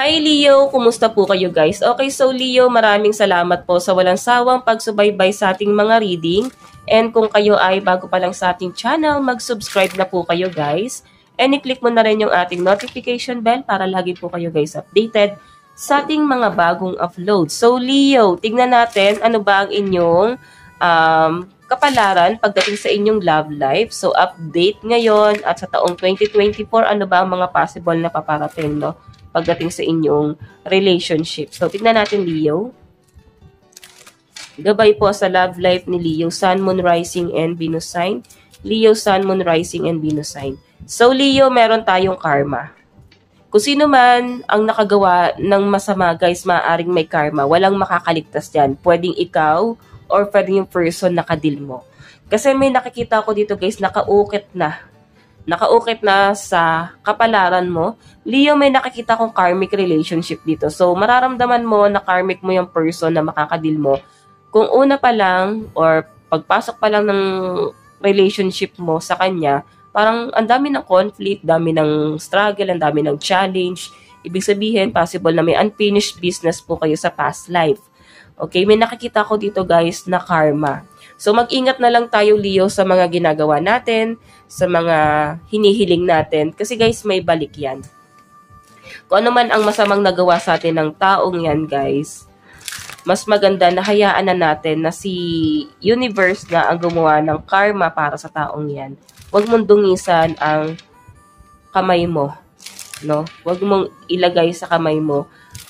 Hi Leo, kumusta po kayo guys? Okay, so Leo, maraming salamat po sa walang sawang pagsubaybay sa ating mga reading. And kung kayo ay bago pa lang sa ating channel, mag-subscribe na po kayo guys. And i-click mo na rin yung ating notification bell para lagi po kayo guys updated sa ating mga bagong upload. So Leo, tignan natin ano ba ang inyong kapalaran pagdating sa inyong love life. So update ngayon at sa taong 2024, ano ba ang mga possible na paparating, no? Pagdating sa inyong relationship. So, tignan natin, Leo. Gabay po sa love life ni Leo, Sun, Moon, Rising, and Venus sign. Leo, Sun, Moon, Rising, and Venus sign. So, Leo, meron tayong karma. Kung sino man ang nakagawa ng masama, guys, maaaring may karma. Walang makakaligtas dyan. Pwedeng ikaw or pwedeng yung person na kadil mo. Kasi may nakikita ko dito, guys, nakaukit na sa kapalaran mo. Leo, may nakikita kong karmic relationship dito. So, mararamdaman mo na karmic mo yung person na makakadil mo. Kung una pa lang or pagpasok pa lang ng relationship mo sa kanya, parang ang dami ng conflict, dami ng struggle, ang dami ng challenge. Ibig sabihin, possible na may unfinished business po kayo sa past life. Okay, may nakikita ko dito guys na karma. So, mag-ingat na lang tayo, Leo, sa mga ginagawa natin, sa mga hinihiling natin. Kasi guys, may balik yan. Kung ano man ang masamang nagawa sa atin ng taong yan, guys, mas maganda na hayaan na natin na si universe na ang gumawa ng karma para sa taong yan. Huwag mong dungisan ang kamay mo. No? Huwag mong ilagay sa kamay mo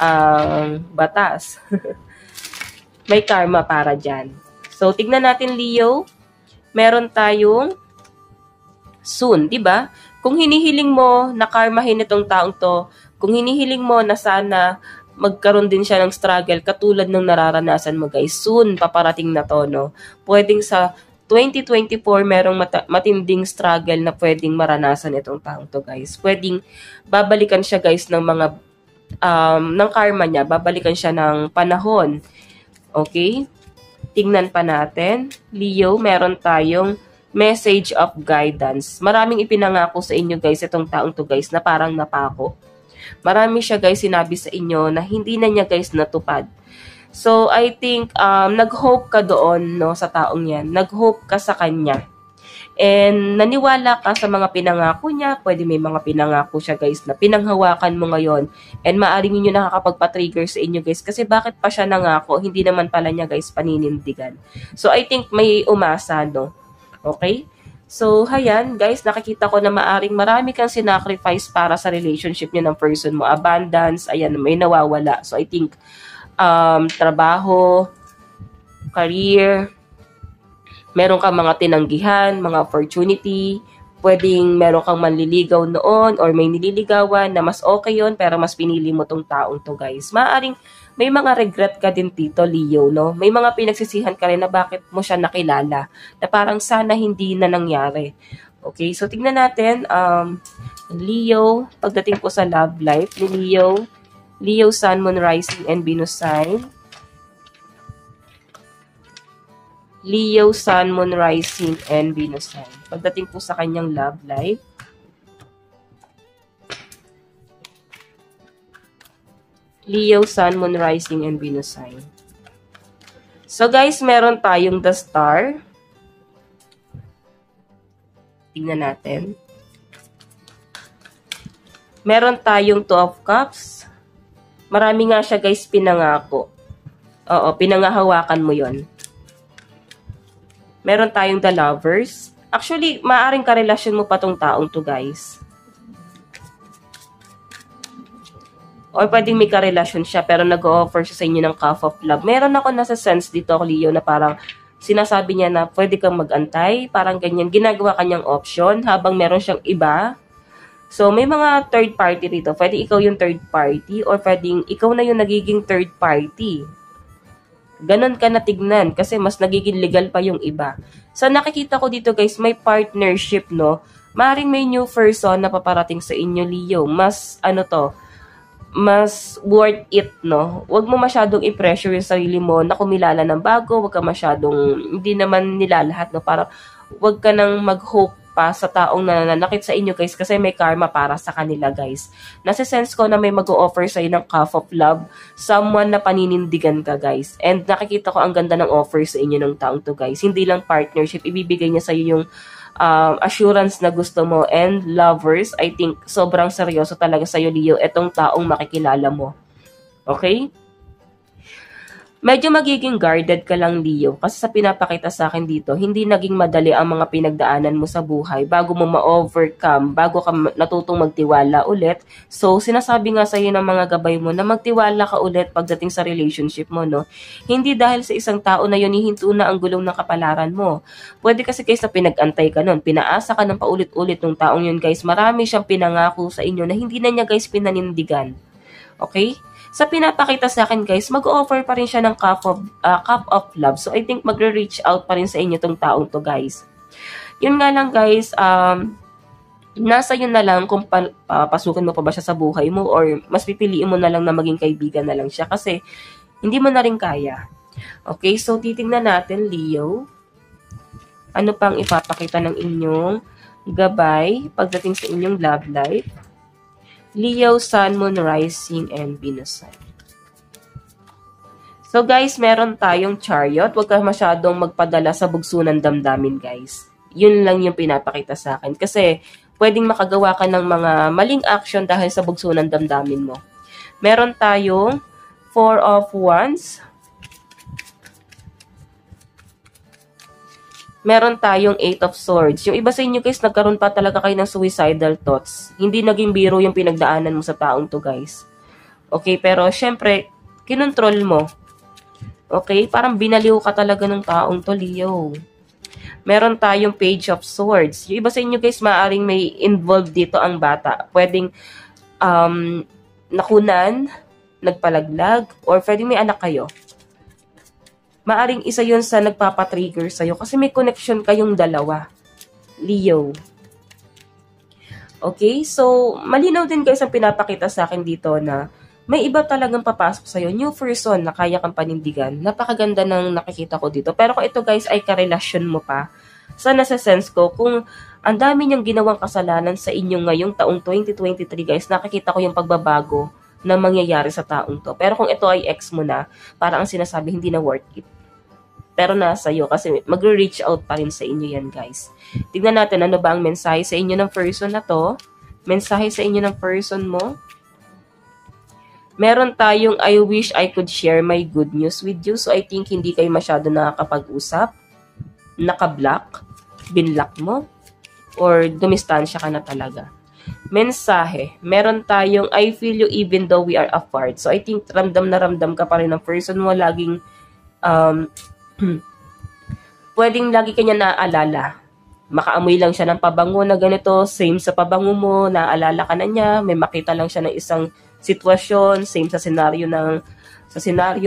ang batas. May karma para dyan. So, tignan natin, Leo. Meron tayong soon, di ba? Kung hinihiling mo na karmahin itong taong to, kung hinihiling mo na sana magkaroon din siya ng struggle katulad ng nararanasan mo, guys, soon paparating na to, no? Pwedeng sa 2024 merong matinding struggle na pwedeng maranasan itong taong to, guys. Pwedeng babalikan siya, guys, ng mga ng karma niya, babalikan siya ng panahon. Okay? Tingnan pa natin. Leo, meron tayong message of guidance. Maraming ipinangako sa inyo, guys, itong taong to, guys, na parang napako. Marami siya, guys, sinabi sa inyo na hindi na niya, guys, natupad. So, I think, nag-hope ka doon, no, sa taong yan. Nag-hope ka sa kanya. And naniwala ka sa mga pinangako niya. Pwede may mga pinangako siya, guys, na pinanghawakan mo ngayon. And maaaring yun yung nakakapagpa-trigger sa inyo, guys. Kasi bakit pa siya nangako? Hindi naman pala niya, guys, paninindigan. So, I think may umasa, no? Okay? So, hayan, guys, nakikita ko na maaaring marami kang sinacrifice para sa relationship niyo ng person mo. Abundance, ayan, may nawawala. So, I think, trabaho, career, meron kang mga tinanggihan, mga opportunity, pwedeng meron kang manliligaw noon or may nililigawan na mas okay yon pero mas pinili mo tong taong to, guys. Maaaring may mga regret ka din dito, Leo, no? May mga pinagsisihan ka rin na bakit mo siya nakilala, na parang sana hindi na nangyari. Okay, so tignan natin, Leo, pagdating po sa love life ni Leo, Leo, Sun, Moon, Rising, and Venus sign. Leo, Sun, Moon, Rising, and Venus sign. Pagdating po sa kanyang love life. Leo, Sun, Moon, Rising, and Venus sign. So guys, meron tayong the Star. Tingnan natin. Meron tayong Two of Cups. Marami nga siya, guys, pinangako. Oo, pinangahawakan mo yon. Meron tayong the Lovers. Actually, maaaring karelasyon mo pa tong taong to, guys. O pwedeng may karelasyon siya pero nag-o-offer siya sa inyo ng cup of love. Meron ako nasa sense dito, Leo, na parang sinasabi niya na pwede kang mag-antay. Parang ganyan. Ginagawa kanyang option habang meron siyang iba. So, may mga third party rito. Pwede ikaw yung third party or pwedeng ikaw na yung nagiging third party. Ganon ka na tignan kasi mas nagiging legal pa yung iba. So, nakikita ko dito, guys, may partnership, no? Maring may new person na paparating sa inyo, Leo. Mas, mas worth it, no? Huwag mo masyadong i-pressure yung sarili mo na kumilala ng bago. Huwag ka masyadong, hindi naman nila lahat, no? Para, huwag ka nang mag-hope pa sa taong nananakit sa inyo guys kasi may karma para sa kanila guys. Nasa-sense ko na may mag-o-offer sa'yo ng cup of love, someone na paninindigan ka guys. And nakikita ko ang ganda ng offer sa inyo ng taong to guys. Hindi lang partnership, ibibigay niya sa'yo yung assurance na gusto mo. And lovers, I think sobrang seryoso talaga sa'yo Leo, etong taong makikilala mo. Okay? Medyo magiging guarded ka lang, Leo, kasi sa pinapakita sa akin dito, hindi naging madali ang mga pinagdaanan mo sa buhay bago mo ma-overcome, bago ka natutong magtiwala ulit. So, sinasabi nga sa'yo ng mga gabay mo na magtiwala ka ulit pagdating sa relationship mo, no? Hindi dahil sa isang tao na yun, hihinto na ang gulong ng kapalaran mo. Pwede kasi guys na pinag-antay ka nun, pinaasa ka ng paulit-ulit ng taong yun guys, marami siyang pinangako sa inyo na hindi na niya guys pinanindigan. Okay? Sa pinapakita sa akin guys, mag-offer pa rin siya ng cup of love. So I think magre-reach out pa rin sa inyo tong taong to guys. Yun nga lang guys, nasa yun na lang kung pasukin mo pa ba siya sa buhay mo or mas pipiliin mo na lang na maging kaibigan na lang siya kasi hindi mo na rin kaya. Okay, so titingnan natin Leo. Ano pang ipapakita ng inyong gabay pagdating sa inyong love life? Leo, Sun, Moon, Rising, and Venus sign. So guys, meron tayong Chariot. Huwag ka masyadong magpadala sa bugso ng damdamin guys. Yun lang yung pinapakita sa akin. Kasi pwedeng makagawa ka ng mga maling action dahil sa bugso ng damdamin mo. Meron tayong 4 of Wands. Meron tayong 8 of Swords. Yung iba sa inyo guys, nagkaroon pa talaga kayo ng suicidal thoughts. Hindi naging biro yung pinagdaanan mo sa taong to guys. Okay, pero syempre, kinontrol mo. Okay, parang binaliw ka talaga ng taong to, Leo. Meron tayong Page of Swords. Yung iba sa inyo guys, maaaring may involved dito ang bata. Pwedeng nakunan, nagpalaglag, or pwedeng may anak kayo. Maaring isa yun sa nagpapatrigger sa'yo kasi may connection kayong dalawa. Leo. Okay? So, malinaw din guys ang pinapakita sa akin dito na may iba talagang papasok sa'yo. New person na kaya kang panindigan. Napakaganda ng nakikita ko dito. Pero kung ito guys ay karelasyon mo pa, sa nasa-sense ko, kung ang dami niyang ginawang kasalanan sa inyo ngayong taong 2023 guys, nakikita ko yung pagbabago na mangyayari sa taong to. Pero kung ito ay ex mo na, parang ang sinasabi, hindi na worth it. Pero nasa iyo kasi magre-reach out pa rin sa inyo yan guys. Tignan natin ano ba ang mensahe sa inyo ng person na to. Mensahe sa inyo ng person mo. Meron tayong I wish I could share my good news with you. So I think hindi kayo masyado nakakapag-usap. Naka-block. Binlock mo. Or dumistansya ka na talaga. Mensahe. Meron tayong I feel you even though we are apart. So I think ramdam na ramdam ka pa rin ng person mo. Laging pwedeng lagi kanya naaalala. Makaamoy lang siya ng pabango na ganito, same sa pabango mo, naaalala ka na niya, may makita lang siya ng isang sitwasyon, same sa senaryo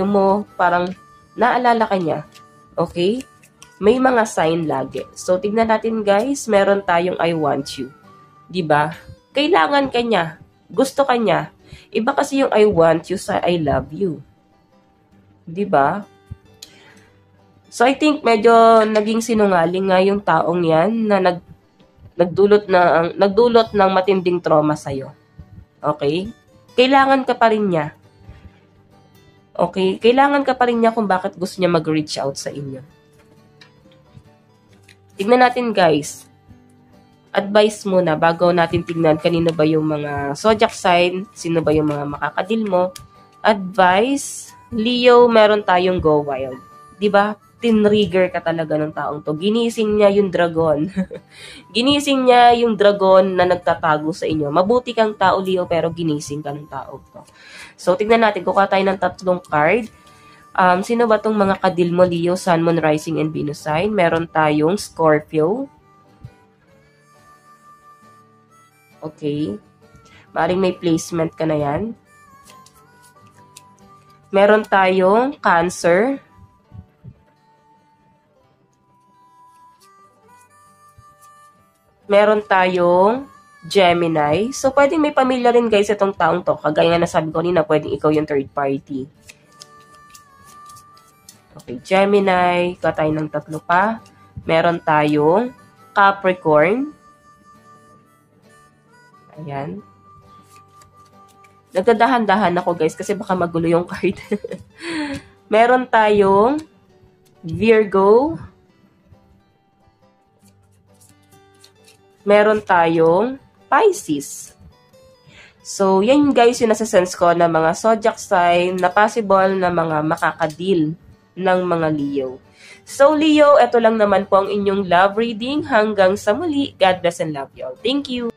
mo, parang naalala ka niya. Okay? May mga sign lagi. So, tignan natin guys, meron tayong I want you. Diba? Kailangan ka niya. Gusto ka niya. Iba kasi yung I want you sa I love you. Diba? So, I think medyo naging sinungaling nga yung taong yan na nagdulot ng matinding trauma sa'yo. Okay? Kailangan ka pa rin niya. Okay? Kailangan ka pa rin niya kung bakit gusto niya mag-reach out sa inyo. Tignan natin guys. Advice muna bago natin tignan kanino ba yung mga zodiac sign, sino ba yung mga makakadil mo. Advice, Leo, meron tayong go wild. Diba? Tinrigger ka talaga ng taong to. Ginising niya yung dragon. Ginising niya yung dragon na nagtatago sa inyo. Mabuti kang tao, Leo, pero ginising ka ng tao to. So, tignan natin. Kukuha tayo ng 3 card. Sino ba tong mga kadil mo, Leo, Sun, Moon, Rising, and Venus sign? Meron tayong Scorpio. Okay. Maring may placement ka na yan. Meron tayong Cancer. Meron tayong Gemini. So, pwedeng may pamilya rin guys itong taong to. Kagaya nga nasabi ko kanina, pwedeng ikaw yung third party. Okay, Gemini. Kuha tayo ng 3 pa. Meron tayong Capricorn. Ayan. Nagdadahan-dahan ako guys kasi baka magulo yung card. Meron tayong Virgo. Meron tayong Pisces. So, yan guys yung nasa-sense ko na mga zodiac sign na possible na mga makakadil ng mga Leo. So, Leo, ito lang naman po ang inyong love reading. Hanggang sa muli, God bless and love you all. Thank you!